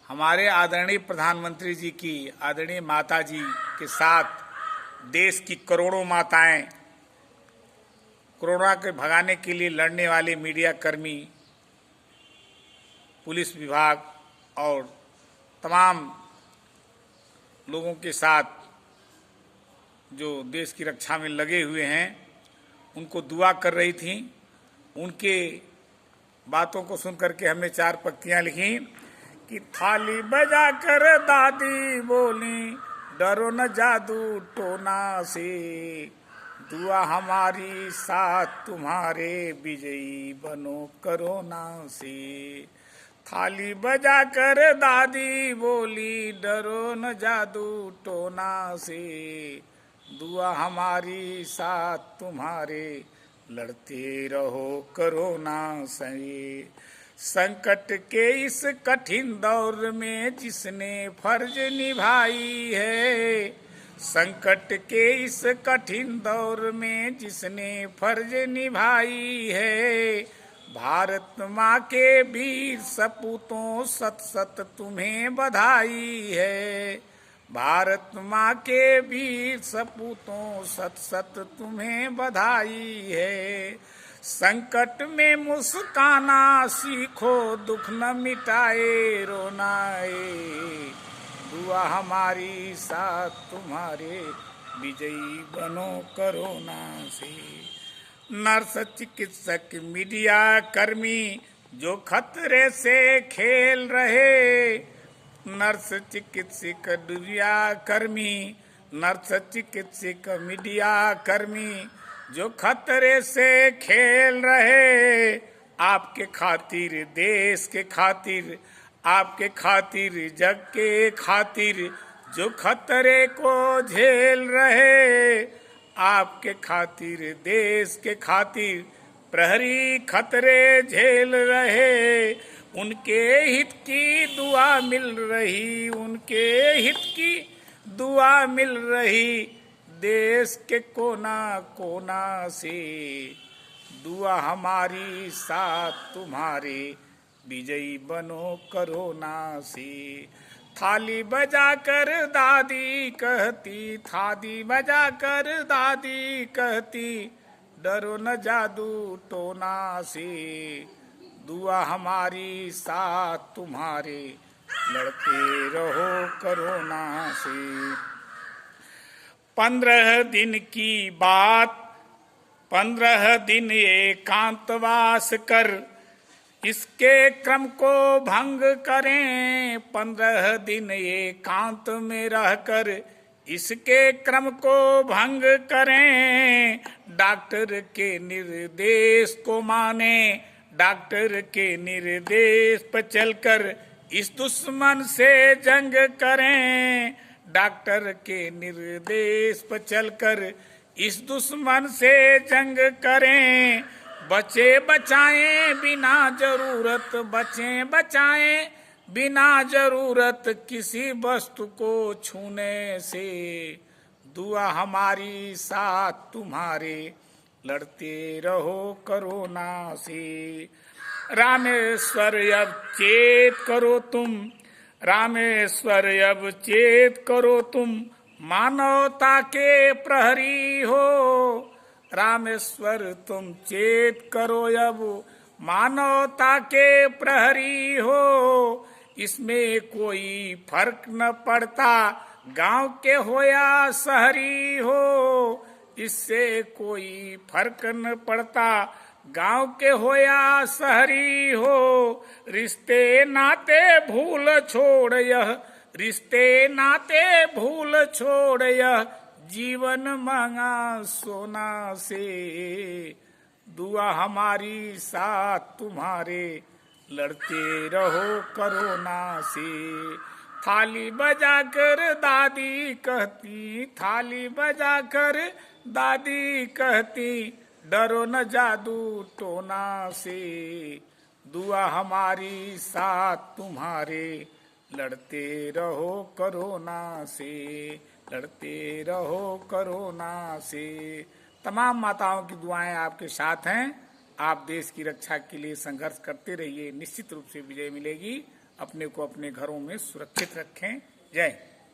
हमारे आदरणीय प्रधानमंत्री जी की आदरणीय माता जी के साथ देश की करोड़ों माताएं, कोरोना के भगाने के लिए लड़ने वाले मीडिया कर्मी, पुलिस विभाग और तमाम लोगों के साथ जो देश की रक्षा में लगे हुए हैं, उनको दुआ कर रही थी। उनके बातों को सुनकर के हमने 4 पंक्तियां लिखी कि थाली बजा कर दादी बोली, डरो न जादू टोना से, दुआ हमारी साथ तुम्हारे, विजयी बनो कोरोना से। थाली बजा कर दादी बोली, डरो न जादू टोना से, दुआ हमारी साथ तुम्हारे, लड़ते रहो कोरोना से। संकट के इस कठिन दौर में जिसने फर्ज निभाई है, संकट के इस कठिन दौर में जिसने फर्ज निभाई है, भारत माँ के वीर सपूतों सत सत तुम्हें बधाई है। भारत माँ के वीर सपूतों सत सत तुम्हें बधाई है। संकट में मुस्काना सीखो, दुख न मिटाए रोनाए, दुआ हमारी साथ तुम्हारे, विजयी बनो कोरोना से। नर्स, चिकित्सक, मीडिया कर्मी जो खतरे से खेल रहे, नर्स, चिकित्सक, मीडिया कर्मी, नर्स, चिकित्सक, मीडिया कर्मी जो खतरे से खेल रहे, आपके खातिर, देश के खातिर, आपके खातिर, जग के खातिर जो खतरे को झेल रहे, आपके खातिर, देश के खातिर प्रहरी खतरे झेल रहे, उनके हित की दुआ मिल रही, उनके हित की दुआ मिल रही, देश के कोना कोना से, दुआ हमारी साथ तुम्हारे, विजयी बनो कोरोना से। थाली बजाकर दादी कहती, थाली बजाकर दादी कहती, डरो न जादू टोना से, दुआ हमारी साथ तुम्हारे, लड़ते रहो कोरोना से। 15 दिन की बात, 15 दिन एकांतवास कर, इसके क्रम को भंग करें। 15 दिन एकांत में रहकर इसके क्रम को भंग करें। डॉक्टर के निर्देश को माने, डॉक्टर के निर्देश पर चलकर इस दुश्मन से जंग करें। डॉक्टर के निर्देश पर चलकर इस दुश्मन से जंग करें। बचे बचाएं बिना जरूरत, बचें बचाएं बिना जरूरत किसी वस्तु को छूने से, दुआ हमारी साथ तुम्हारे, लड़ते रहो कोरोना से। रामेश्वर अब चेत करो तुम, रामेश्वर अब चेत करो तुम, मानवता के प्रहरी हो। रामेश्वर तुम चेत करो अब, मानवता के प्रहरी हो। इसमें कोई फर्क न पड़ता गांव के हो या शहरी हो, इससे कोई फर्क न पड़ता गांव के हो या शहरी हो। रिश्ते नाते भूल छोड़ यह, रिश्ते नाते भूल छोड़ यह, जीवन मांगा सोना से, दुआ हमारी साथ तुम्हारे, लड़ते रहो कोरोना से। थाली बजाकर दादी कहती, थाली बजाकर दादी कहती, डरो न जादू टोना से, दुआ हमारी साथ तुम्हारे, लड़ते रहो कोरोना से, लड़ते रहो कोरोना से। तमाम माताओं की दुआएं आपके साथ हैं। आप देश की रक्षा के लिए संघर्ष करते रहिए, निश्चित रूप से विजय मिलेगी। अपने को अपने घरों में सुरक्षित रखें। जय हिंद।